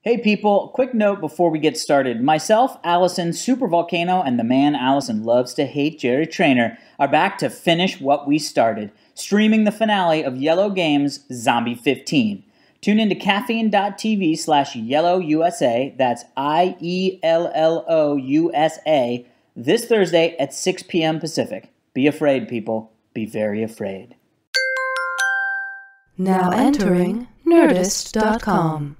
Hey people, quick note before we get started. Myself, Alison, Supervolcano, and the man Alison loves to hate, Jerry Trainer, are back to finish what we started, streaming the finale of Yellow Games' Zombie 15. Tune into caffeine.tv/YellowUSA, that's IELLOUSA, this Thursday at 6 p.m. Pacific. Be afraid, people. Be very afraid. Now entering Nerdist.com.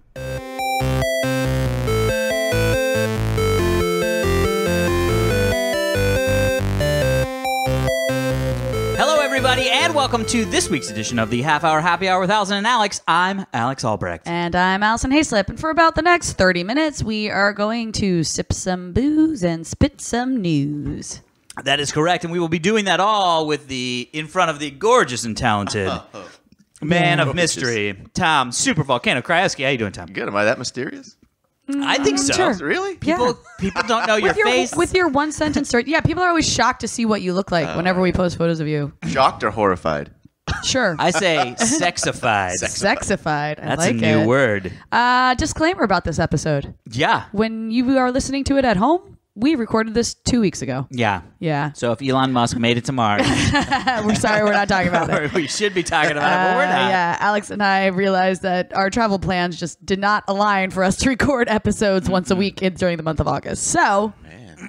Hello, everybody, and welcome to this week's edition of the Half Hour Happy Hour with Alison and Alex. I'm Alex Albrecht. And I'm Alison Haislip. And for about the next 30 minutes, we are going to sip some booze and spit some news. That is correct, and we will be doing that all with in front of the gorgeous and talented man of mystery, Tom Supervolcano Krajewski. How you doing, Tom? Good. Am I that mysterious? I think so. Sure. Really? People don't know your face. With your one sentence story. Yeah, people are always shocked to see what you look like whenever we post photos of you. Shocked or horrified? Sure. I say sexified. Sexified. I That's like a new word. Disclaimer about this episode. Yeah. When you are listening to it at home, we recorded this 2 weeks ago. Yeah. Yeah. So if Elon Musk made it to Mars, We're sorry we're not talking about that. we should be talking about it, but we're not. Yeah, Alex and I realized that our travel plans just did not align for us to record episodes once a week during the month of August. So,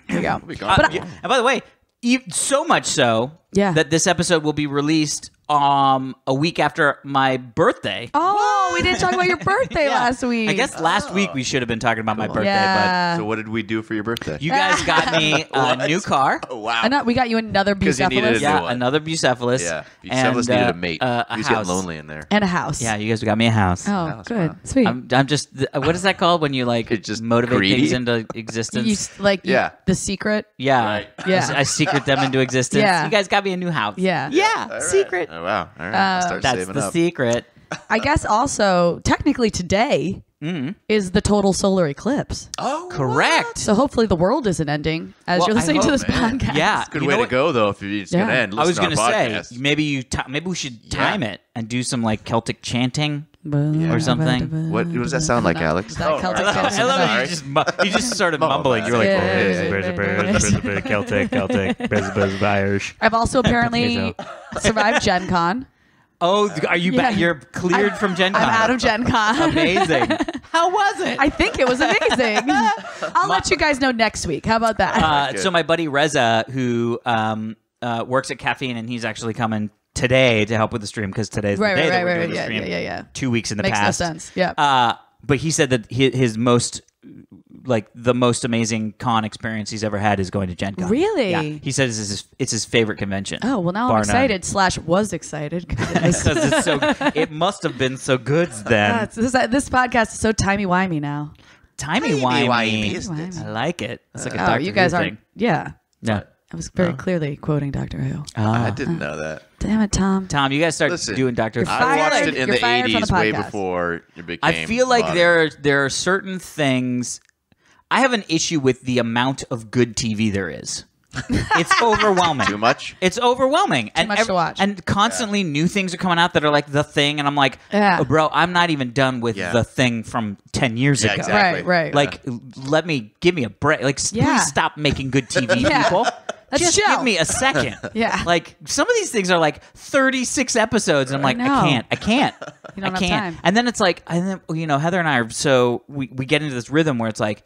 here we go. And by the way, so much so that this episode will be released a week after my birthday. Oh, we didn't talk about your birthday last week. I guess last week we should have been talking about my birthday, Yeah. So what did we do for your birthday? but you guys got me a new car. Oh, wow. We got you another 'Cause you needed bucephalus. a new Yeah, one. another Bucephalus. Yeah. And, Bucephalus needed a mate. a He was house. getting lonely in there. And a house. Yeah, you guys got me a house. Oh, good. wow. Sweet. I'm just, what is that called when you like It's just motivate greedy? things into existence? The secret. Yeah. Right. Yeah. I secret them into existence. Yeah. You guys got me a new house. Yeah. Yeah. All right. Secret. Oh, wow. All right. I'll start That's saving the up. secret. I guess also, technically today is the total solar eclipse. Oh, Correct. So hopefully the world isn't ending as Well, you're listening I to hope, this man. podcast. Yeah. Good You way know to what? go, though, if it's going to Yeah. end. I was going to say maybe maybe we should time it and do some like Celtic chanting or something. What does that sound like, Alex? Is that Celtic? I love Sorry. you just started mumbling. You were like, Celtic, Irish. I've also apparently survived Gen Con. Oh, are you back? Yeah. You're cleared from Gen Con. I'm out of Gen Con. Amazing. How was it? I think it was amazing. I'll let you guys know next week. How about that? So my buddy Reza, who works at Caffeine, and he's actually coming today to help with the stream because today's the day that we're doing the Yeah, stream. yeah. 2 weeks in the Makes past. no sense. Yeah. But he said that his most, like the most amazing con experience he's ever had is going to Gen Con. Really? Yeah. He said it's his favorite convention. Oh, well, now I'm excited / was excited. Because it's so. It must have been so good then. This podcast is so timey-wimey now. Timey-wimey. isn't it? I like it. It's like a Oh, Dr. you guys Who are. thing. Yeah. Yeah. I was very clearly quoting Doctor Who. I didn't know that. Damn it, Tom. Tom, you guys start Listen, doing Dr. Who. You're I fired. watched it in You're the fired from the 80s, way podcast. before you became I feel like modern. there are certain things. I have an issue with the amount of good TV there is. It's overwhelming. Too much? It's overwhelming. Too much to watch. And constantly new things are coming out that are like The Thing, and I'm like, Yeah. oh, bro, I'm not even done with Yeah. The Thing from 10 years ago. exactly. Right. Like, give me a break. Like, Yeah. please stop making good TV, Yeah. people. Let's Just chill. give me a second. Yeah. Like, some of these things are like 36 episodes, and I'm like, know. I can't. You don't I have can't. time. And then it's like, Heather and I are we get into this rhythm where it's like,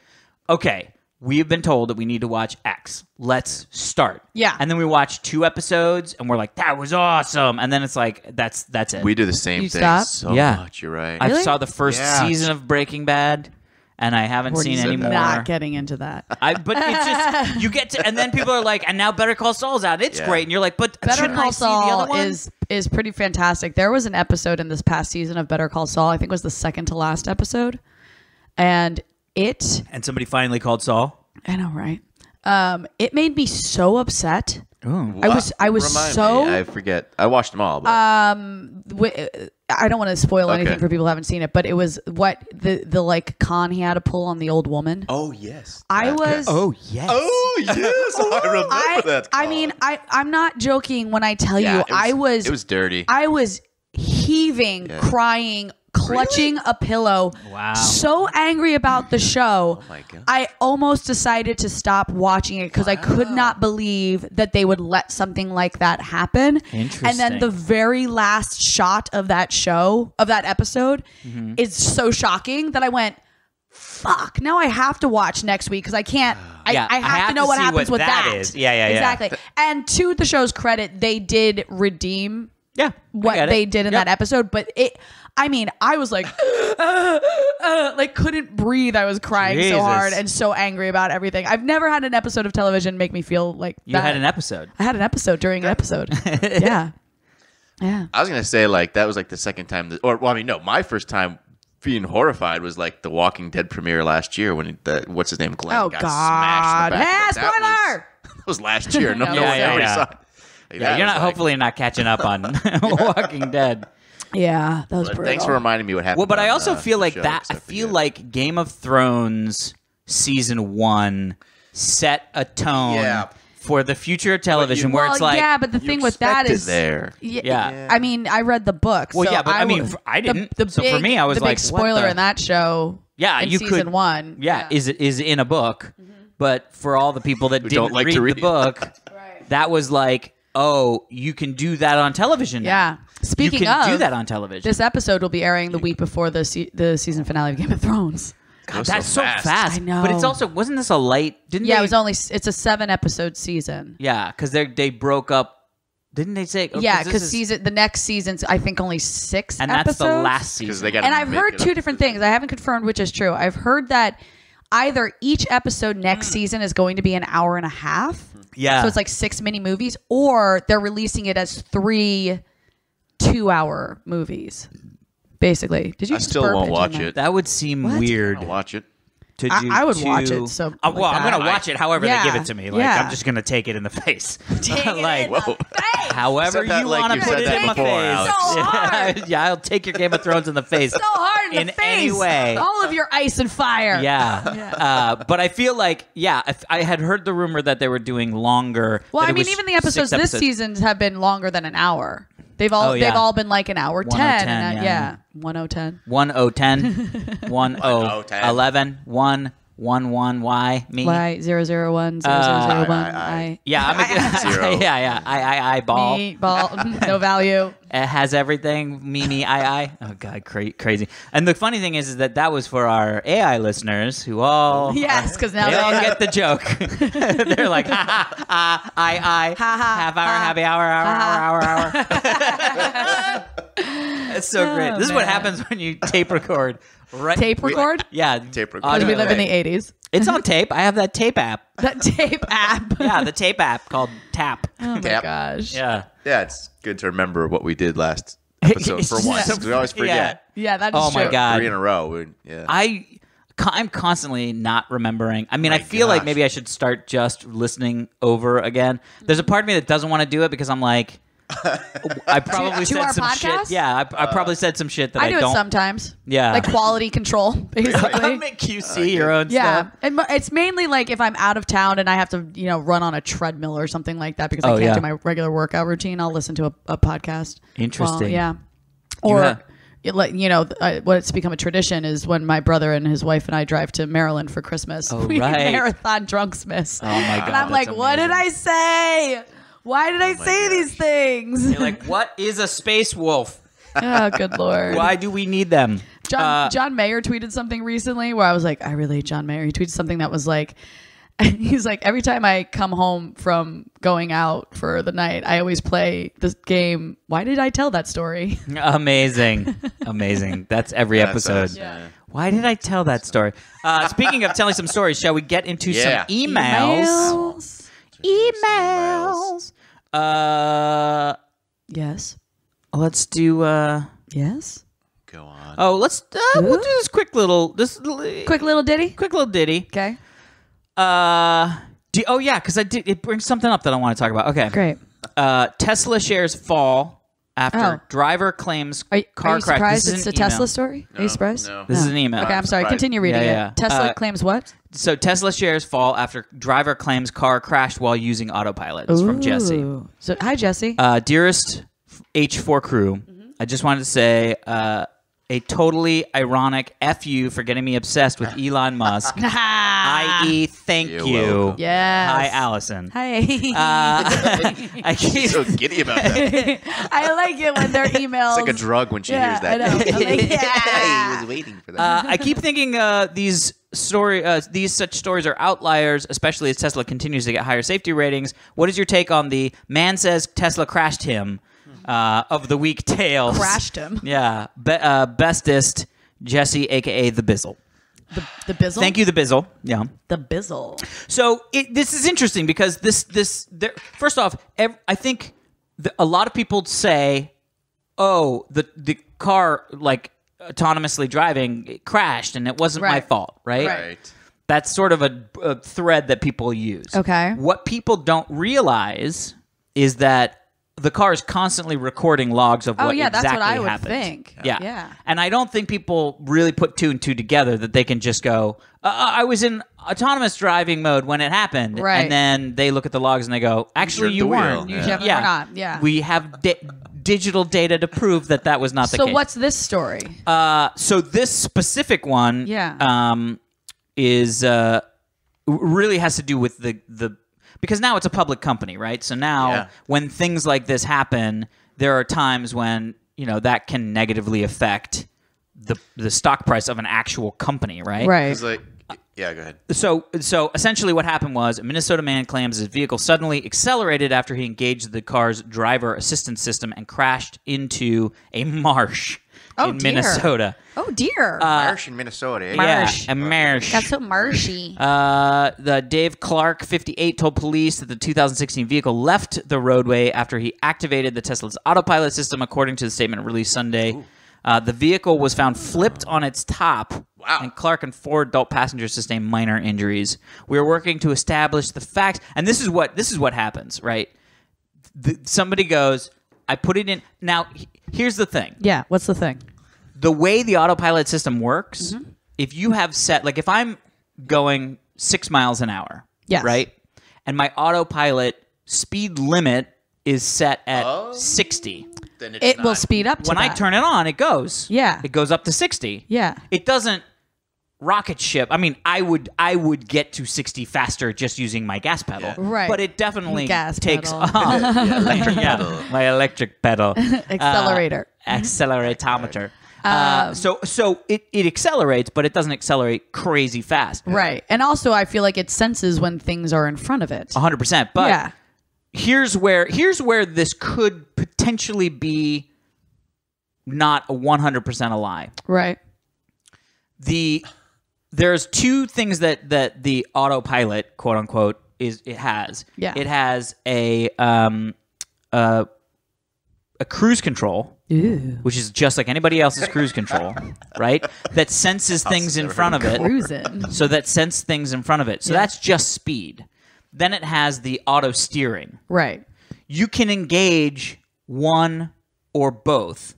okay, we have been told that we need to watch X. Let's start. Yeah. And then we watch 2 episodes, and we're like, that was awesome. And then it's like, that's it. We do the same You thing stop? so Yeah. much. You're right. I Really? saw the first Yeah. season of Breaking Bad, and I haven't seen any more. Not getting into that. But it's just you get to, and then people are like, and now Better Call Saul's out. It's Yeah. great, and you're like, but Better shouldn't I Call see the other Saul one? is pretty fantastic. There was an episode in this past season of Better Call Saul. I think it was the second to last episode, and it. And somebody finally called Saul. I know, right? It made me so upset. Ooh. I was Remind so. me. I forget. I watched them all. But I don't want to spoil anything Okay. for people who haven't seen it, but it was what the like con he had to pull on the old woman. oh yes. I was. Oh yes. Oh yes. I remember that. I mean, I'm not joking when I tell Yeah, you, it was dirty. I was heaving, crying, clutching a pillow. Wow. So angry about the show. Oh my God. I almost decided to stop watching it because I could not believe that they would let something like that happen. Interesting. And then the very last shot of that episode is so shocking that I went, fuck, now I have to watch next week because I can't. I have to know what see happens with that that. is. Yeah. Exactly. And to the show's credit, they did redeem what they did in that episode. But I was like, like couldn't breathe. I was crying so hard and so angry about everything. I've never had an episode of television make me feel like You that. had an episode. I had an episode during an episode. Yeah. I was gonna say like that was like the second time, my first time being horrified was like the Walking Dead premiere last year when what's his name, Glenn, got smashed in the back. Spoiler! That was last year. No one Yeah. ever saw it. Like, Yeah, that you're was not. like- Hopefully, you're not catching up on Walking Dead. Yeah, that was But brutal. thanks for reminding me what happened. Well, but I on, also feel the like show, that. 'cause I feel forget. like Game of Thrones season 1 set a tone Yeah. for the future of television, where it's like, yeah, but the thing with that expect it is there. Yeah. I mean, I read the book. Well, so yeah, but I mean, was- I didn't. The So for me, I was the like, big what spoiler the- in that show. yeah, in you season could. 1. Yeah, is in a book, but for all the people that Who didn't don't like read to the read. book, that was like, oh, you can do that on television now. Yeah. Speaking you can of, do that on television. this episode will be airing the week before the season finale of Game of Thrones. Goes That's so fast. I know. But it's also, wasn't this a light? Didn't Yeah, they? it was only. It's a 7-episode season. Yeah, because they broke up. Didn't they say? oh, Yeah, this because is- the next season's I think only 6 and episodes. that's the last Because season. they got. And I've heard two different things. I haven't confirmed which is true. I've heard that either each episode next season is going to be an hour and a half. Yeah. So it's like 6 mini movies, or they're releasing it as 3 2-hour movies. Basically, did you? I just still burp won't into watch the mic? it. That would seem What? weird I'll watch it. to do. I would watch it, so well, like I'm that. gonna watch it however Yeah. they give it to me. Like Yeah. I'm just gonna take it in the face. Take it like in the Whoa. however You said that you like want to you put said it that in my before, face. Alex. So hard. Yeah, I'll take your Game of Thrones in the face. So hard in the face. any way. All of your ice and fire. Yeah. But I feel like, if I had heard the rumor that they were doing longer. Well, that I it mean, was even the episodes 6 this season have been longer than an hour. They've all yeah. they've all been like an hour 10. 10, And, yeah. 1010. 1010 1011 111 me. Y 001 0001 I. Yeah, I'm Zero. yeah. I ball. Me ball no value. It has everything. Me, I. Oh God, crazy. And the funny thing is that was for our AI listeners who all Yes, because now they all they get the joke. They're like, I, Ha, ha, half hour, ha. happy hour. It's so great. Oh, This is what man. happens when you tape record. Right? tape record. Yeah, Tape record. Because we live in the Okay. 80s. It's on tape. I have that tape app. That tape app. Yeah, the tape app called Tap. Oh my Tap. gosh. Yeah. Yeah, it's good to remember what we did last episode for once. 'Cause we always forget. Yeah, that is Oh my true. God. 3 in a row. Yeah. I'm constantly not remembering. I mean, I My feel like gosh. maybe I should start just listening over again. There's a part of me that doesn't want to do it because I'm like, I probably To said our some podcast? shit. Yeah, I probably said some shit that I I do don't. it sometimes. Yeah. Like quality control, basically. Make you see your own Yeah, stuff. and it's mainly like if I'm out of town and I have to, run on a treadmill or something like that because I Oh, can't yeah. do my regular workout routine. I'll listen to a podcast. Interesting. Yeah, You or have- what's become a tradition is when my brother and his wife and I drive to Maryland for Christmas. Oh, we right. marathon Drunksmith. Oh my God, And I'm like, that's what did I amazing. say? Why did I say these things? You're like, what is a space wolf? Oh, good lord. Why do we need them? John Mayer tweeted something recently where I was like, I relate John Mayer. He tweeted something that was like, he's like, every time I come home from going out for the night, I always play this game. Why did I tell that story? Amazing. That's every That's episode. us, yeah. Why did I tell that story? Speaking of telling some stories, shall we get into Yeah. some emails? Emails. Yes. Let's do. Yes. Go on. Oh, we'll do this quick little. Quick little ditty. Quick little ditty. Okay. Because it brings something up that I want to talk about. Okay. Great. Tesla shares fall after Oh. driver claims Are you car crash. surprised This it's is a an email. Tesla story? Are you surprised? no. This is an email. Okay, I'm sorry. surprised. Continue reading Yeah. it. Tesla claims what? So Tesla shares fall after driver claims car crashed while using autopilot. It's from Jesse. Ooh. So, hi, Jesse. Dearest H4 crew, I just wanted to say a totally ironic F you for getting me obsessed with Elon Musk. I.e., thank you. Yes. Hi, Allison. Hi. I keep so giddy about that. I like it when they're emails. It's like a drug when she hears that. I know. I'm like, He was waiting for that. I keep thinking these such stories are outliers, especially as Tesla continues to get higher safety ratings. What is your take on the man says Tesla crashed him of the week tales? Crashed him. Yeah. Bestest Jesse, a.k.a. The Bizzle. The Bizzle? Thank you, The Bizzle. Yeah. The Bizzle. So this is interesting because first off, I think a lot of people say, oh, the car, like, autonomously driving, it crashed and it wasn't my fault, right? That's sort of a thread that people use. Okay. What people don't realize is that the car is constantly recording logs of what exactly happened. That's what I would think. Yeah. And I don't think people really put two and two together that they can just go, I was in autonomous driving mode when it happened. Right. And then they look at the logs and they go, actually, you weren't. You definitely were not. Yeah. We have digital data to prove that was not the case. So what's this story? So this specific one is really has to do with the because now it's a public company, right? So now when things like this happen, there are times when, that can negatively affect the stock price of an actual company, right? Right. It's like, yeah, go ahead. So essentially what happened was a Minnesota man claims his vehicle suddenly accelerated after he engaged the car's driver assistance system and crashed into a marsh in Minnesota. Oh, dear. Marsh in Minnesota. Yeah, a marsh. Got so marshy. The Dave Clark, 58, told police that the 2016 vehicle left the roadway after he activated the Tesla's autopilot system, according to the statement released Sunday. The vehicle was found flipped on its top, and Clark and 4 adult passengers sustained minor injuries. We are working to establish the facts, and this is what happens, right? Somebody goes, I put it in. Now, here's the thing. Yeah, what's the thing? The way the autopilot system works, if you have set, like if I'm going 6 miles an hour, right? And my autopilot speed limit is set at 60. Then it will speed up to when that. I turn it on, it goes. Yeah. It goes up to 60. Yeah. It doesn't rocket ship. I mean, I would get to 60 faster just using my gas pedal. Right. But it definitely Gas takes pedal. Electric pedal. my electric pedal. Accelerator. Acceleratometer. So it accelerates, but it doesn't accelerate crazy fast. Right. And also, I feel like it senses when things are in front of it. 100%. But here's where this could potentially be not a 100% a lie. Right. There's two things that the autopilot, quote unquote, it has. Yeah. It has a cruise control. Ooh. Which is just like anybody else's cruise control, right? That senses things in front of it. Cruising. So that sense things in front of it. So that's just speed. Then it has the auto steering. Right. You can engage one or both.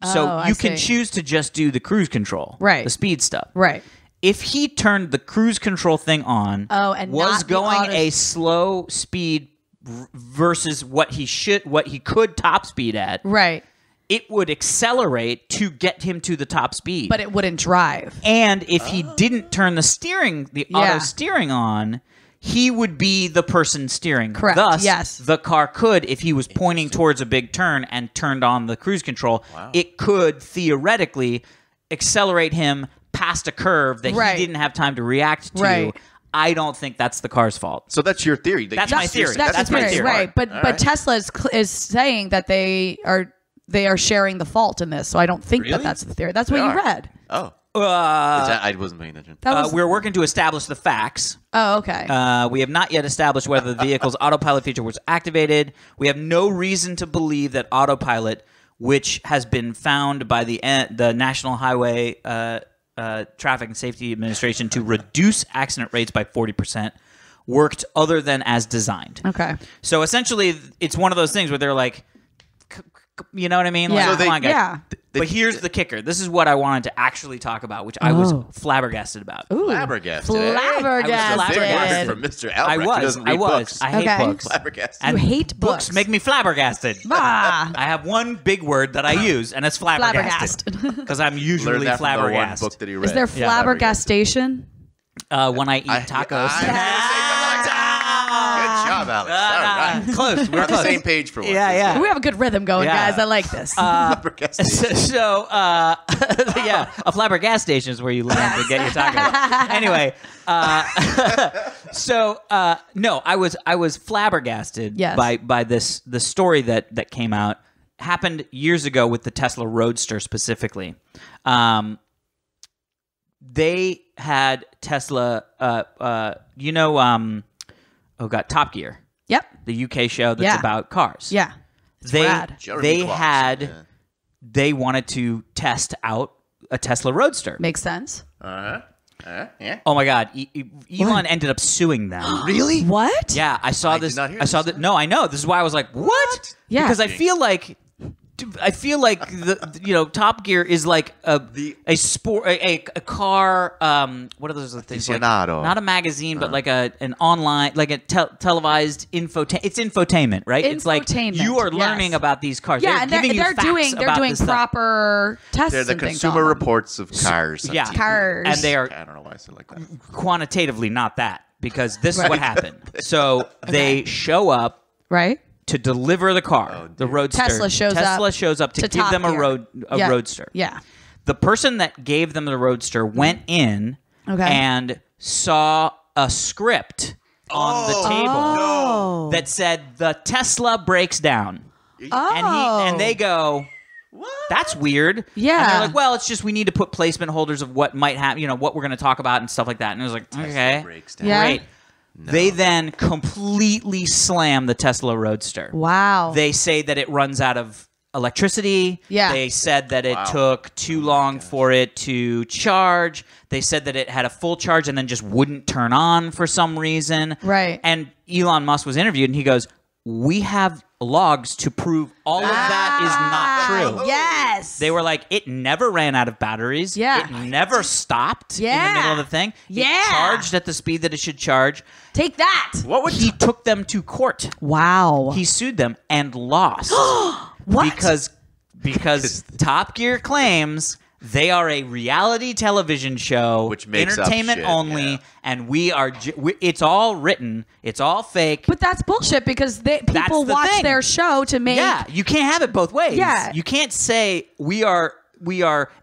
So you can choose to just do the cruise control. Right. The speed stuff. Right. If he turned the cruise control thing on, and was not the going a slow speed versus what he could top speed at. Right. It would accelerate to get him to the top speed. But it wouldn't drive. And if he didn't turn the auto steering on, he would be the person steering. Correct. Thus, the car could, if he was pointing towards a big turn and turned on the cruise control, it could theoretically accelerate him past a curve that he didn't have time to react to. Right. I don't think that's the car's fault. So that's your theory. That's my theory. That's my theory. Right. But Tesla is saying that they are sharing the fault in this. So I don't think that's the theory. That's what you read. Oh. I wasn't paying attention. We're working to establish the facts. Oh, okay. We have not yet established whether the vehicle's autopilot feature was activated. We have no reason to believe that autopilot, which has been found by the National Highway Traffic and Safety Administration to reduce accident rates by 40%, worked other than as designed. Okay. So essentially, it's one of those things where they're like, You know what I mean? Yeah. Like, come on, guys. Yeah. But here's the kicker. This is what I wanted to actually talk about, which I was flabbergasted about. Flabbergasted. Flabbergasted. From Mr. Albrecht. I was. I hate books. Flabbergasted. And You hate books. Make me flabbergasted. Ah. I have one big word that I use, and it's flabbergasted. Because I'm usually Learned that from the one flabbergasted. book that he read. Is there flabbergastation? When I eat tacos. Good job, Alex. All right. Close. We're on the same page for once. Yeah. We have a good rhythm going, Yeah. guys. I like this. Flabbergasted. So, yeah, a flabbergas station is where you land to get your tacos. Anyway, no, I was flabbergasted Yes. by the story that came out. Happened years ago with the Tesla Roadster specifically. They had Tesla, Top Gear. Yep. The UK show that's about cars. Yeah. rad. They wanted to test out a Tesla Roadster. Makes sense. Yeah. Oh my God, Elon ended up suing them. Really? What? Yeah, I saw this. did not hear I saw this. that. No, I know. This is why I was like, what? Yeah. Because I feel like the Top Gear is like a sport, a car. What are those things? Like, not a magazine, but like an online, like a televised infotainment. It's infotainment, right? It's like you are learning about these cars. Yeah, they're giving you facts doing about this proper tests. They're the and things Consumer on them. Reports of cars. on Yeah, TV. Cars. and they are I don't know why I said it like that. quantitatively not that, because this is what happened. So they show up Right. to deliver the car, the Roadster. Tesla shows up to give Top them Gear. a Roadster. Yeah. The person that gave them the Roadster went in and saw a script on the table that said the Tesla breaks down. And they go, what? That's weird. Yeah. And they're like, well, it's just we need to put placement holders of what might happen, what we're going to talk about and stuff like that. And it was like, okay, breaks down. Yeah. great. No. They then completely slam the Tesla Roadster. Wow. They say that it runs out of electricity. Yeah. They said that it took too long for it to charge. They said that it had a full charge and then just wouldn't turn on for some reason. Right. And Elon Musk was interviewed and he goes, we have logs to prove all of that is not true. Yes. They were like, it never ran out of batteries. Yeah. It never stopped in the middle of the thing. Yeah. It charged at the speed that it should charge. Take that. He took them to court. Wow. He sued them and lost. What? Because Top Gear claims they are a reality television show, which makes entertainment up shit, only, and we are. It's all written. It's all fake. But that's bullshit because people watch their show to make. Yeah, you can't have it both ways. Yeah. You can't say we are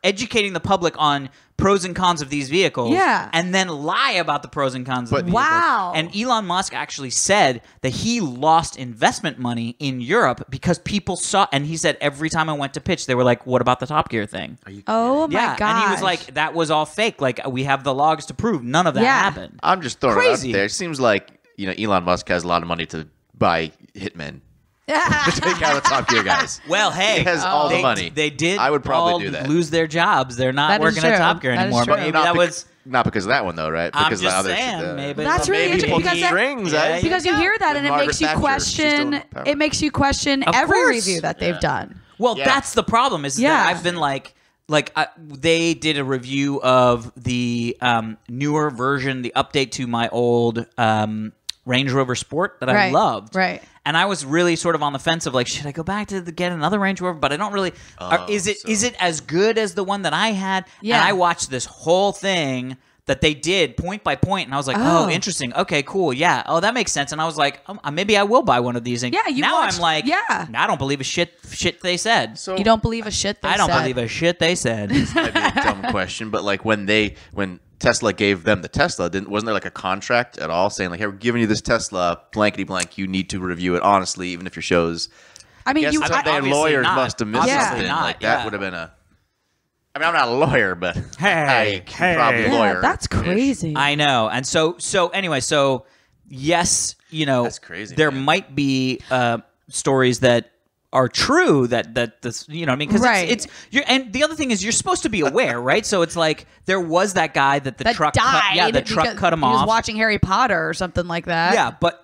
educating the public on pros and cons of these vehicles, and then lie about the pros and cons of the vehicles. Wow. And Elon Musk actually said that he lost investment money in Europe because people saw, and he said every time I went to pitch, they were like, what about the Top Gear thing? Oh my god! And he was like, that was all fake. Like, we have the logs to prove none of that happened. I'm just throwing Crazy. it out there. It seems like Elon Musk has a lot of money to buy hitmen. To take out the Top Gear guys. Well, hey, he has all the money. They did. I would probably do that. Lose their jobs. They're not working at Top Gear anymore. But maybe that was not because of that one, though, right? I'm Because just of the other saying, shit. maybe That's really interesting because strings. Because you hear that and it Margaret makes you Thatcher, question. she's still in It makes you question Of every course. review that they've done. Well, that's the problem. Is that I've been they did a review of the newer version, the update to my old Range Rover Sport that I loved. Right. And I was really sort of on the fence of like, should I go back to get another Range Rover? But I don't really. Is it as good as the one that I had? Yeah. And I watched this whole thing that they did point by point, and I was like, oh, interesting. Okay, cool. Yeah. Oh, that makes sense. And I was like, maybe I will buy one of these. And I'm like, I don't believe a shit they said. So you don't believe a shit they said? I don't believe a shit they said. This might be a dumb question, but like when Tesla gave them the Tesla, wasn't there like a contract at all saying like, hey, we're giving you this Tesla, blankety blank, you need to review it honestly, even if your show's. I mean, their lawyers must have missed something. Not, like that would have been a. I mean, I'm not a lawyer, but hey, probably a lawyer. That's crazy. I know, and so anyway, yes, that's crazy. There man. might be stories that are true that this, because it's and the other thing is you're supposed to be aware, right? So it's like there was that guy that the truck died. the truck cut him off. He was watching Harry Potter or something like that. Yeah, but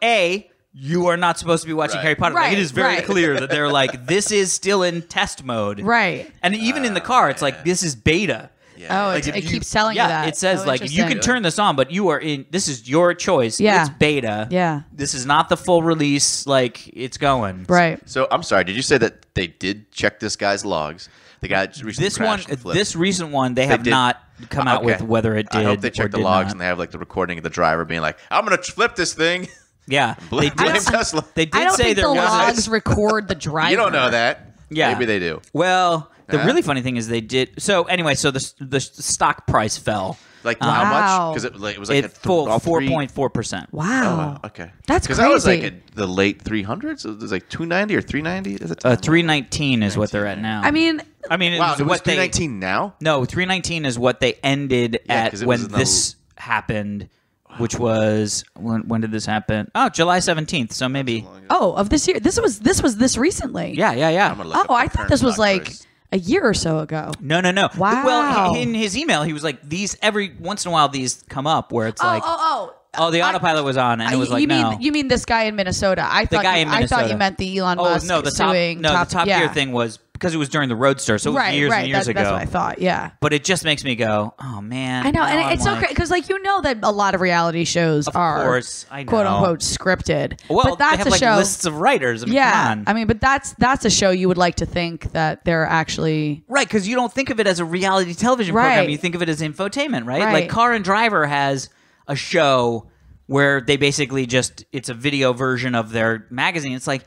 you are not supposed to be watching Harry Potter. Like, it is very clear that they're like, this is still in test mode. Right. And even in the car, it's like, this is beta. Yeah. Oh, like it keeps telling you that. It says like you can turn this on, but you are in. This is your choice. Yeah. It's beta. Yeah. This is not the full release. Like it's going. Right. So I'm sorry. Did you say that they did check this guy's logs? The guy this recent one, they have not come out with whether it did. I hope they checked the logs and they have like the recording of the driver being like, "I'm gonna flip this thing." Yeah, blame Tesla. They did I don't say think there the was logs record the driver. You don't know that. Yeah, maybe they do. Well. The really funny thing is they did. So anyway, so the stock price fell. Like how much? Because it was like 4.4%. Wow. Oh, okay. That's crazy. Because that was like in the late 300s. It was like 290 or 390 at the time. 319 is what they're at now. I mean, wow, it was 319 now? No, 319 is what they ended at when this happened. Which was when did this happen? Oh, July 17th. So maybe of this year. This was this recently. Yeah. Oh, I thought this was like a year or so ago. No. Wow. Well, in his email, he was like, "These every once in a while, these come up where it's like, oh, the autopilot was on, and it was like, no. You mean this guy in Minnesota? I thought you meant the Elon Musk suing. The Top Gear thing was because it was during the Roadster, so it was years and years ago. That's what I thought. Yeah, but it just makes me go, oh man. I know, and it's so crazy because like that a lot of reality shows are quote unquote scripted. Well, but that's they have a show. Lists of writers. I mean, come on. I mean, but that's a show you would like to think that they're actually right because you don't think of it as a reality television program. You think of it as infotainment, right? Like Car and Driver has a show where they basically it's a video version of their magazine. It's like,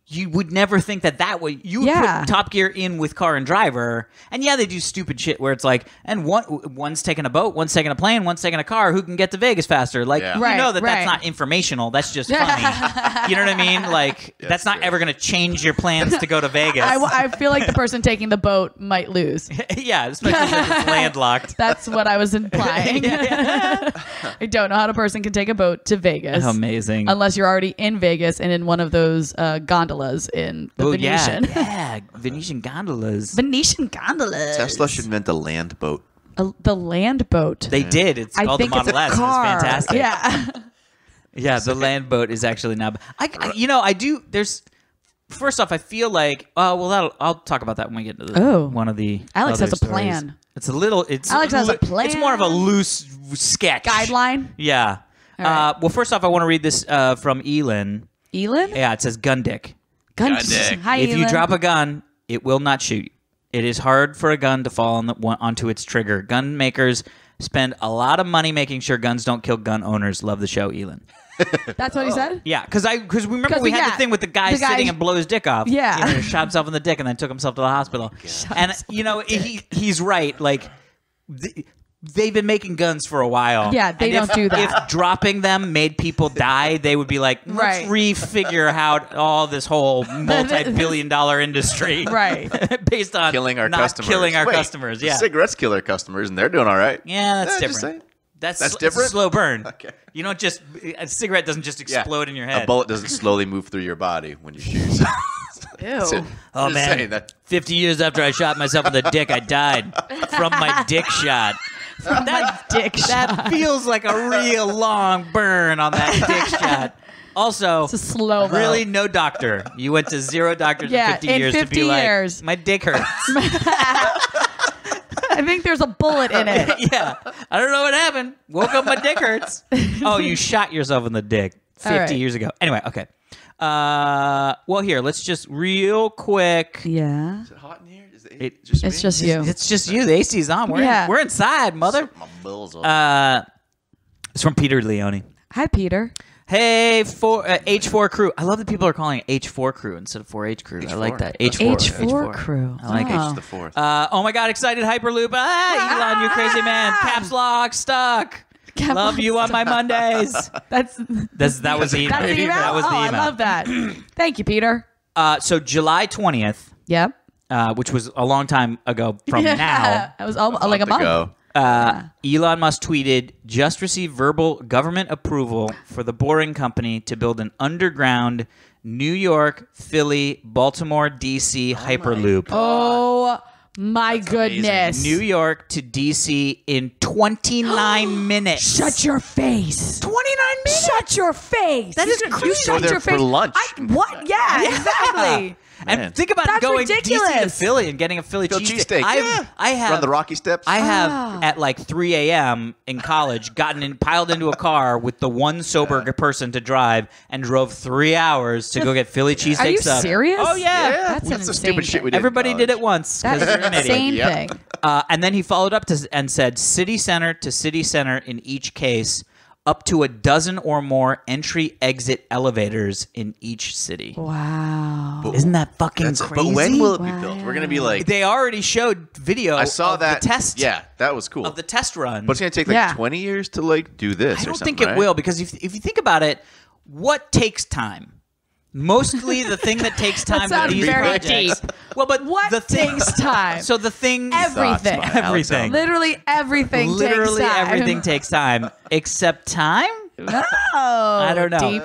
you would never think that way. You would put Top Gear in with Car and Driver, and they do stupid shit where it's like, and one's taking a boat, one's taking a plane, one's taking a car. Who can get to Vegas faster? Like, you know that's not informational. That's just funny. You know what I mean? Like, that's not ever going to change your plans to go to Vegas. I feel like the person taking the boat might lose. Yeah, especially if it's landlocked. That's what I was implying. I don't know how a person can take a boat to Vegas. Amazing. Unless you're already in Vegas and in one of those gondolas in the Venetian. Yeah, Venetian gondolas. Tesla should invent a land boat. The land boat. They did. It's called the Model S. It's fantastic. Yeah. Yeah, the land boat is actually now. I do. There's. First off, I feel like. I'll talk about that when we get to one of the. Alex has a stories. plan. It's a little. Alex has a plan. It's more of a loose sketch guideline. Yeah. Right. Well, first off, I want to read this from Elin. Elin? Yeah, it says gun dick. Gun dick. Hi, if Elin. you drop a gun, it will not shoot. It is hard for a gun to fall onto its trigger. Gun makers spend a lot of money making sure guns don't kill gun owners. Love the show, Elin. That's what he said? Yeah, because remember we had the thing with the guy sitting and blow his dick off. Yeah. He shot himself in the dick and then took himself to the hospital. And he's right. Like they've been making guns for a while. Yeah, they don't do that. If dropping them made people die, they would be like, let's refigure out all this whole multi-billion-dollar industry, based on killing our customers. Killing our customers. Yeah, cigarettes kill our customers, and they're doing all right. Yeah, that's different. That's different. It's a slow burn. Okay. You don't just a cigarette doesn't just explode in your head. A bullet doesn't slowly move through your body when you shoot. Ew. Oh man! 50 years after I shot myself in the dick, I died from my dick shot. That feels like a real long burn on that dick shot. Also, it's a slow really no doctor. You went to zero doctors in 50 years to be like, my dick hurts. I think there's a bullet in it. Yeah. I don't know what happened. Woke up, my dick hurts. Oh, you shot yourself in the dick 50 years ago. Anyway, okay. Well, here, let's just real quick. Yeah. Is it hot in here? It's just you. It's just you. The AC's on. We're inside, mother. It's from Peter Leone. Hi, Peter. Hey, H4 crew. I love that people are calling it H4 crew instead of 4H crew. I like that. H4 crew. I like H the fourth. Oh my God, excited Hyperloop. Elon, you crazy man. Caps lock stuck. Love you on my Mondays. That was the email. That's the email? That was the email. I love that. Thank you, Peter. So July 20th. Yep. Which was a long time ago from now. That was like a month ago. Elon Musk tweeted, just received verbal government approval for the Boring Company to build an underground New York, Philly, Baltimore, D.C. Hyperloop. Oh My goodness. New York to DC in 29 minutes. Shut your face. 29 minutes? Shut your face. That is crazy. Shut your face. For lunch. What? Yeah, exactly. And think about That's going ridiculous. DC to Philly and getting a Philly cheesesteak. I have run the Rocky Steps. I have at like 3 a.m. in college piled into a car with the one sober person to drive and drove 3 hours to go get Philly cheesesteak. Are you stuff. serious? Oh yeah, That's an the insane stupid shit thing. we did. Everybody did it once. That is you're an an idiot. insane Yep. thing. And then he followed up and said city center to city center in each case, up to a dozen or more entry-exit elevators in each city. Wow. Isn't that fucking crazy? But when will it be built? We're gonna be like. They already showed video. I saw of that the test. Yeah, that was cool. Of the test run. But it's gonna take like 20 years to like do this. I don't or something, think it right? will, because if you think about it, what takes time? Mostly the thing that takes time That with sounds these very projects. deep. Well, but What the thing takes time? So the thing, Everything. Thoughts, everything, Literally everything literally takes time. everything takes time, except time. No. I don't know. Deep.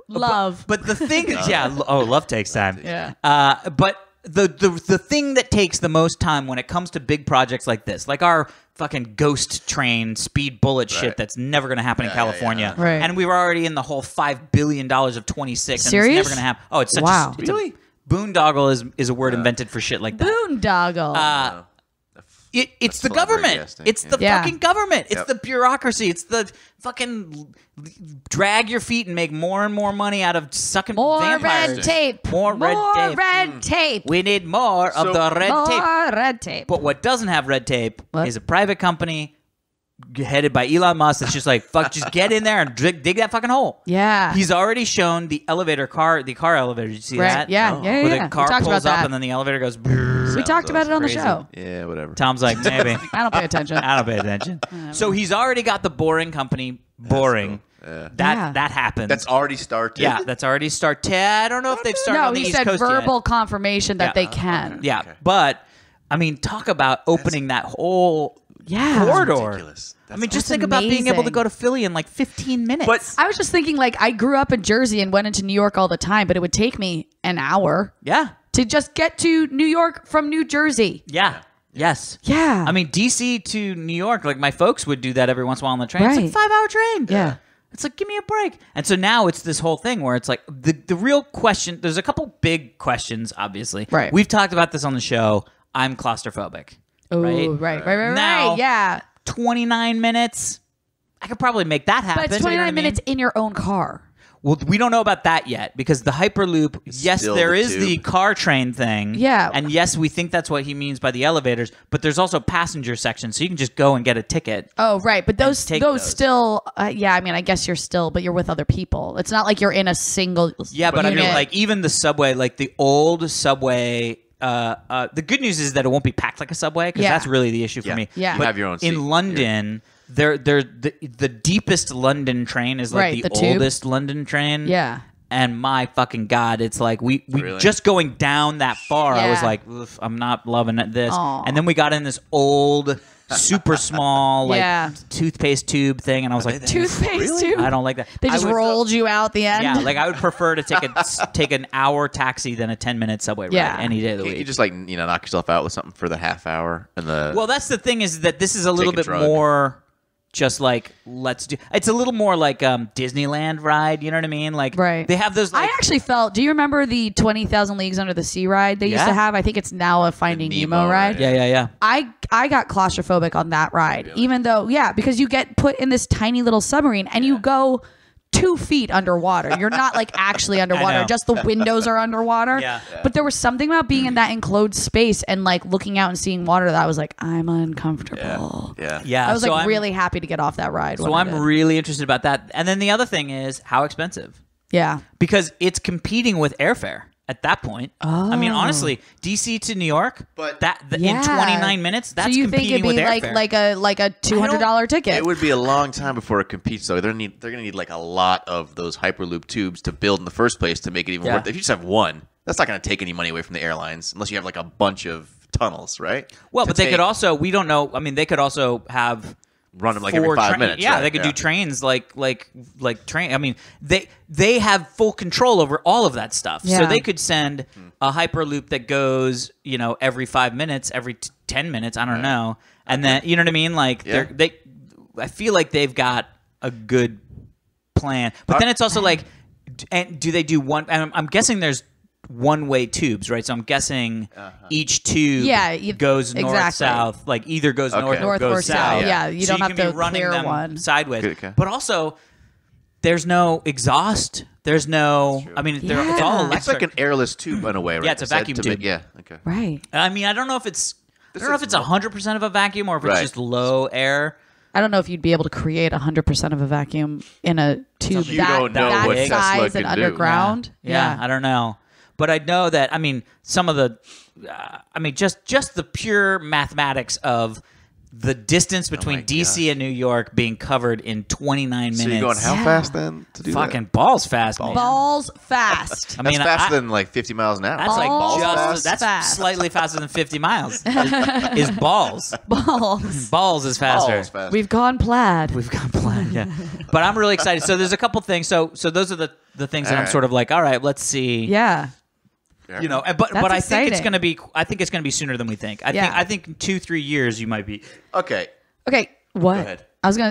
Love. But the thing, love takes time. Yeah. But the thing that takes the most time when it comes to big projects like this, like our fucking ghost train speed bullet shit that's never going to happen in California. Right. And we were already in the whole $5 billion of 26. And Serious? it's never going to happen. Oh, it's such Wow. a... Really? Boondoggle is a word invented for shit like that. Boondoggle. It's the flabbergasting, government. It's the Yeah. fucking government. It's Yep. the bureaucracy. It's the fucking drag your feet and make more and more money out of sucking More vampires. red tape. More red tape. red tape. We need more of the red More tape. red tape. But what doesn't have red tape What? is a private company headed by Elon Musk that's just like, fuck, just get in there and dig that fucking hole. Yeah. He's already shown the car elevator. Did you see Right. that? Yeah. Yeah, yeah, Where yeah. the car We talked pulls about up that. and then the elevator goes. We talked about it on the crazy. show. Yeah, whatever. Tom's like, maybe. I don't pay attention. I don't pay attention. So he's already got the boring company boring. That happens. That's already started. Yeah, that's already started. I don't know if they've started No, on the he East said Coast verbal yet. confirmation that they can. Yeah, but I mean, talk about opening that whole corridor. ridiculous. I mean, just That's think about being able to amazing. go to Philly in like 15 minutes. But I was just thinking, like, I grew up in Jersey and went into New York all the time, but it would take me an hour yeah, to just get to New York from New Jersey. yeah, yes. Yeah. I mean, DC to New York, like my folks would do that every once in a while on the train. It's like a Right. 5-hour train. Yeah. It's like, give me a break. And so now it's this whole thing where it's like the real question, there's a couple big questions, obviously. Right. We've talked about this on the show. I'm claustrophobic. Oh, right? right. Now- Yeah. 29 minutes. I could probably make that happen. But it's you know 29 what I mean? minutes in your own car. Well, we don't know about that yet because the Hyperloop, yes, still there the is the tube. car train thing. Yeah. And yes, we think that's what he means by the elevators, but there's also passenger sections, so you can just go and get a ticket. Oh, right. But those take those those. still, yeah, I mean, I guess but you're with other people. It's not like you're in a single Yeah, but I mean, unit. like, even the subway, like the old subway, the good news is that it won't be packed like a subway because Yeah. that's really the issue for Yeah. me. Yeah. You But have your own seat. in London, the deepest London train is like Right, the the tube. oldest London train. Yeah. And my fucking God, it's like we Really? just going down that far, I was Yeah. like, "Oof, I'm not loving this. Aw. And then we got in this old, super small, like Yeah. toothpaste tube thing, and I was like, Toothpaste tube. I don't like that. They I just would- rolled you out the end. Yeah, like I would prefer to take an hour taxi than a 10-minute subway ride Yeah. any day of the Can't week. you just like knock yourself out with something for the half hour and the Well, that's the thing is that this is a little a bit drug. more just like it's a little more like Disneyland ride, you know what I mean? Like Right. they have those like I actually felt. Do you remember the 20,000 Leagues Under the Sea ride they used Yeah. to have? I think it's now a Finding The Nemo Nemo ride. ride. yeah. I got claustrophobic on that ride, even though because you get put in this tiny little submarine and you go 2 feet underwater. You're not like actually underwater; know. just the windows are underwater. Yeah. But there was something about being in that enclosed space and like looking out and seeing water that I was like, I'm uncomfortable. yeah. I was so like I'm- really happy to get off that ride. So when I I'm did. really interested about that. And then the other thing is how expensive. Yeah. Because it's competing with airfare at that point. I mean, Oh. honestly, DC to New York, But- in Yeah. 29 minutes, that's so you think competing it'd be with like airfare. like a $200 ticket? It would be a long time before it competes, though. They're gonna need like a lot of those Hyperloop tubes to build in the first place to make it even Yeah. worth it. If you just have one, that's not gonna take any money away from the airlines unless you have like a bunch of tunnels, right? Well, To but they take- could also, we don't know, I mean, they could also have run them like every 5 minutes. Yeah, right? they could do trains like train. I mean, they have full control over all of that stuff. Yeah. So they could send a Hyperloop that goes, every 5 minutes, every 10 minutes. I don't know, and then you know what I mean. Like I feel like they've got a good plan, but then it's also like, and do they do one? I'm guessing there's one-way tubes, right? So I'm guessing each tube goes north, south, like either goes north or goes south. Yeah, you so don't have can to be running clear them one sideways. Okay. But also, there's no exhaust. There's no. I mean, it's all electric. It's like an airless tube in a way, right? Yeah, it's a vacuum tube. Yeah. Okay. right. I mean, I don't know if it's 100% of a vacuum or if it's just low air. I don't know if you'd be able to create 100% of a vacuum in a tube You don't know that what Tesla size can and do. underground. Yeah, I don't know. But I know that, I mean, some of the, just the pure mathematics of the distance between DC and New York being covered in 29 minutes. So you're going how fast then to do Fucking balls fast, man. Balls fast. I mean, that's faster than like 50 miles an hour. That's like Balls that's fast. slightly faster than 50 miles. Is balls. Balls. Balls is faster. Balls faster. We've gone plaid. We've got planned, yeah. But I'm really excited. So there's a couple things. So those are the things that I'm sort of like, all right, let's see. Yeah. But I think it's gonna be sooner than we think. I think 2-3 years you might be. Okay. Okay. What? Go ahead.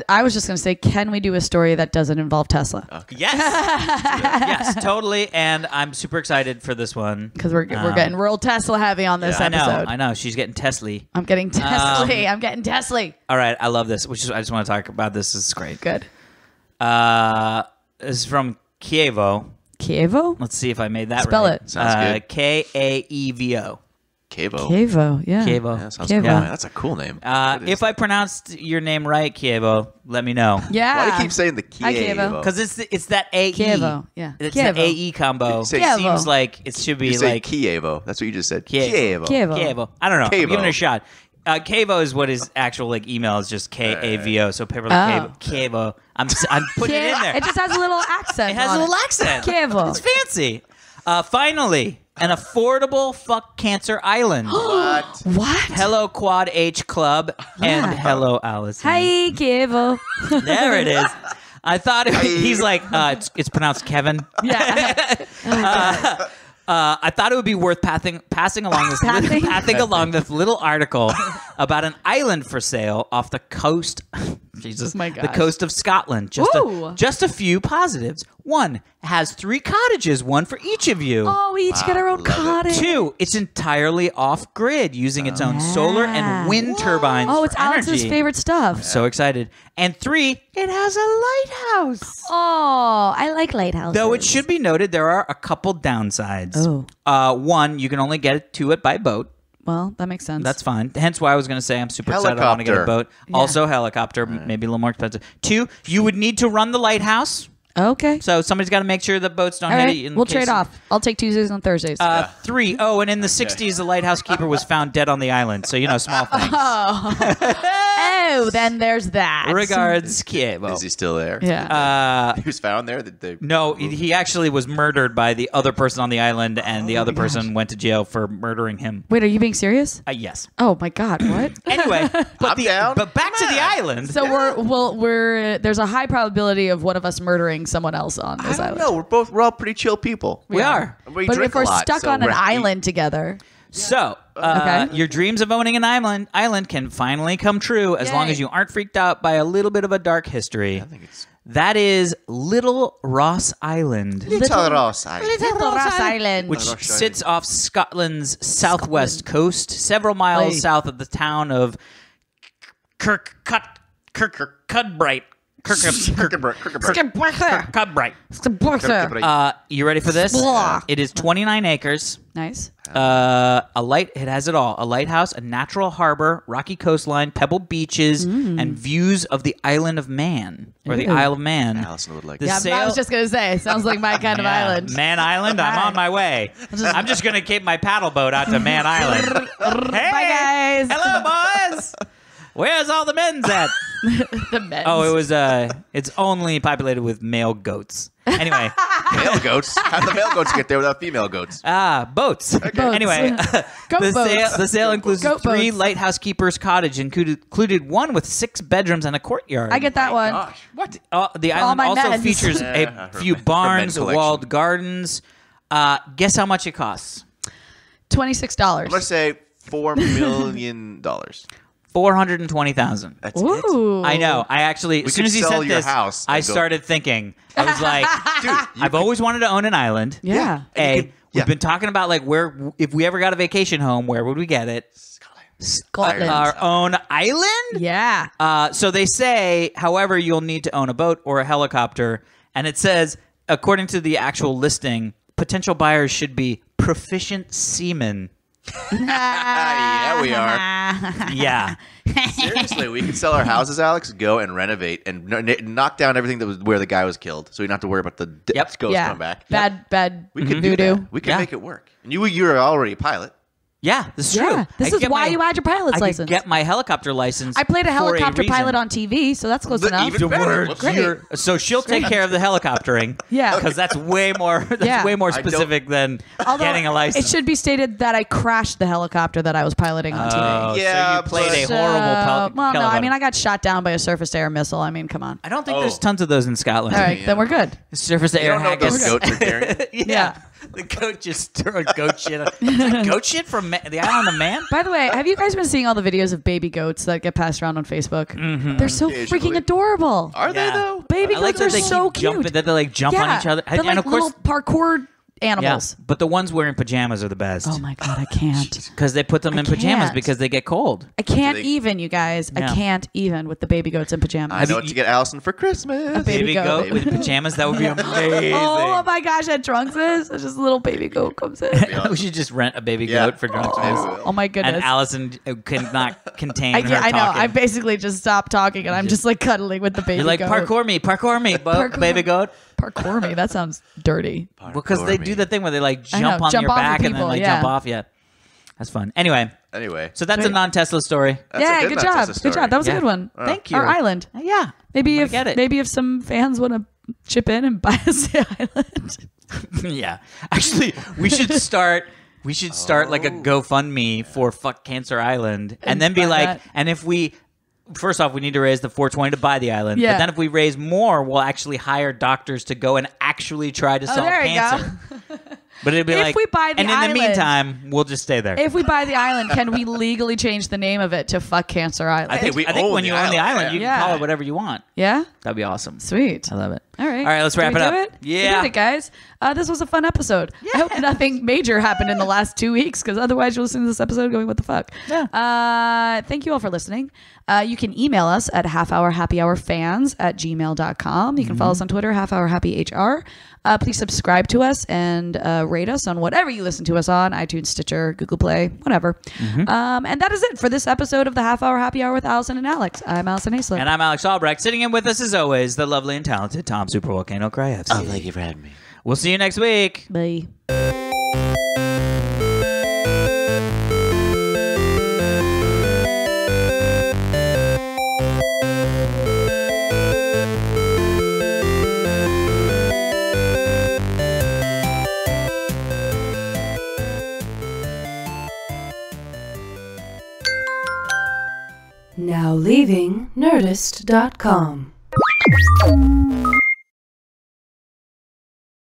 I was just gonna say, can we do a story that doesn't involve Tesla? Okay. Yes. Yes, totally. And I'm super excited for this one Because we're getting real Tesla heavy on this episode. I know. She's getting Tesla. I'm getting Tesla. I'm getting Tesla. All right, I love this. I just want to talk about this. This is great. Good. This is from Kievo. Kievo? Let's see if I made that Spell right. it. Sounds good. Kaevo. Kievo. Kievo, yeah. Kievo. Yeah, that sounds Kievo. cool. Man. That's a cool name. If I pronounced your name right, Kievo, let me know. Yeah. Why do you keep saying the Hi, Kievo. Kievo? Because it's that AE. Kievo, yeah. It's Kievo. the AE combo. You say- It Kievo. seems like it should be You say like Kievo. That's what you just said. Kievo. Kievo. Kievo. I don't know. I'm Kievo. giving it a shot. Kievo is what his actual email is, just Kavo. So people are like Kievo. I'm putting it in there. It just has a little accent. It has a little accent. Kievo. It's fancy. Finally, an affordable fuck cancer island. What? What? Hello Quad H Club and hello Alison. Hi, Kievo. There it is. I thought he's like it's pronounced Kevin. Yeah. I thought it would be worth passing along this little article about an island for sale off the coast. Jesus, my the gosh. coast of Scotland. Just a few positives. 1, has 3 cottages, one for each of you. Oh, we each get our own cottage. 2, it's entirely off grid, using its own solar and wind turbines. Oh, it's for energy. Alex's favorite stuff. So excited. And 3, it has a lighthouse. Oh, I like lighthouses. Though it should be noted, there are a couple downsides. Oh. 1, you can only get to it by boat. Well, that makes sense. That's fine. Hence why I was going to say I'm super excited. I want to get a boat. Yeah. Also helicopter, maybe a little more expensive. 2, you would need to run the lighthouse. Okay. So somebody's got to make sure the boats don't All hit right. it. in We'll case- trade off. I'll take Tuesdays and Thursdays. 3, and in the 60s, the lighthouse keeper was found dead on the island. So, small things. Oh, then there's that. Regards, Kievo. Is he still there? Yeah. He was found there? No, he actually was murdered by the other person on the island, and the other person went to jail for murdering him. Wait, are you being serious? Yes. Oh my God! What? Anyway, but down. But back to the island. So we're there's a high probability of one of us murdering someone else on I this don't island. know. We're all pretty chill people. We are. We But drink if we're a lot, stuck so on an we're- island together, So, Okay. your dreams of owning an island can finally come true as long Yay. as you aren't freaked out by a little bit of a dark history. I think it's That is Little Ross Island, Little Ross Island. Little Ross Island. which Ross sits off Scotland's southwest coast, several miles Hey. south of the town of Kirkcudbright. Kirkcudbright. You ready for this? Blah. It is 29 acres. Nice. It has it all: a lighthouse, a natural harbor, rocky coastline, pebble beaches, and views of the island of Man, or the Ooh. Isle of Man. Allison would like The that. Yeah, I was just gonna say, sounds like my kind of Yeah, island. Man Island. I'm on my way. I'm just gonna keep my paddle boat out to Man Island. Hey, Bye, guys. hello, boys. Where's all the men's at? The men's. Oh, it was. It's only populated with male goats. Anyway, Male goats. How do the male goats get there without female goats? Boats. Boats. Anyway, boats. the sale includes Goat 3 boats. lighthouse keepers cottage, included one with 6 bedrooms and a courtyard. I get that one. Gosh, what? The island my also meds. features Yeah, a few her barns, med collection. walled gardens. Guess how much it costs? $26. I'm gonna say $4 million. 420,000. That's it. Ooh. I know. I actually, as soon could as he sell said your this, house I and go- started thinking. I was like, Dude, I've always wanted to own an island. Yeah. We've been talking about like where, if we ever got a vacation home, where would we get it? Scotland. Our own island? Yeah. So they say, however, you'll need to own a boat or a helicopter. And it says, according to the actual listing, potential buyers should be proficient seamen. yeah, we are. Yeah. Seriously, we could sell our houses, Alex, go and renovate and knock down everything that was where the guy was killed, so we don't have to worry about the ghost coming back. Bad We could do voodoo. that. We can make it work. And you're already a pilot. Yeah, this is true. Yeah, this is why you had your pilot's I license. could get my helicopter license. I played a for helicopter reason. pilot on TV, so that's close enough. Even better. Great. So she'll take care of the helicoptering. Yeah. because that's way more. That's Yeah. way more I don't- specific than Although, getting a license. It should be stated that I crashed the helicopter that I was piloting on TV. Oh, Yeah, so you played a but- horrible. Well, no, I helicopter. mean, I got shot down by a surface-to-air missile. I mean, come on. I don't think there's tons of those in Scotland. All right, then we're good. Surface to You air don't know what those haggis. goats are carrying. Yeah. The goat just threw goat shit. Is that goat shit from the island of Man? By the way, have you guys been seeing all the videos of baby goats that get passed around on Facebook? Mm-hmm. They're so Occasionally. freaking adorable. Are they though? Baby I like goats are that they so keep jumping, cute. that they like jump on each other. They're And like of course, little parkour animals. yeah, but the ones wearing pajamas are the best. Oh my god, I can't. Because they put them in pajamas can't. because they get cold. I can't they- even, you guys. Yeah. I can't even with the baby goats in pajamas. I know what to get Allison for Christmas. A baby goat. with pajamas, that would be amazing. Oh my gosh, at Trunks is just a little baby goat comes in. We should just rent a baby Yeah. goat for drunk Oh my goodness. And Allison cannot contain I her know. talking. I basically just stopped talking and I'm just like cuddling with the baby You're like, goat. parkour me, baby goat. Parkour me. That sounds dirty. Because they do the thing where they like jump know, on jump your off of back and then people, like yeah. jump off. Yeah, that's fun. Anyway, So that's a Sweet. non-Tesla story. That's yeah, a good good job. Manchester Good story. job. That was Yeah. a good one. Thank you. Our island. Yeah, Maybe I if get it. maybe if some fans want to chip in and buy us the island. Yeah, actually, we should start. We should start like a GoFundMe for Fuck Cancer Island, and then be buy like, that. and if we, first off, we need to raise the $420 to buy the island. Yeah. But then if we raise more, we'll actually hire doctors to go and actually try to solve there you cancer. But it'd be If like, we buy the and in island- the meantime, we'll just stay there. If we buy the island, can we legally change the name of it to Fuck Cancer Island? I think we I think own when the you own the island, island, you yeah. can call it whatever you want. Yeah? That'd be awesome. Sweet. I love it. All right. All right, let's wrap Did it we up. do it? Yeah. We did it, guys. This was a fun episode. I hope nothing major happened in the last 2 weeks, because otherwise you'll listen to this episode going, what the fuck? Yeah. Thank you all for listening. You can email us at halfhourhappyhourfans@gmail.com. You can follow us on Twitter, halfhourhappyhr. Please subscribe to us and rate us on whatever you listen to us on, iTunes, Stitcher, Google Play, whatever. And that is it for this episode of the Half Hour Happy Hour with Allison and Alex. I'm Alison Haislip. And I'm Alex Albrecht. Sitting in with us, as always, the lovely and talented Tom Supervolcano Krajewski. Oh, thank you for having me. We'll see you next week. Bye. Now leaving Nerdist.com.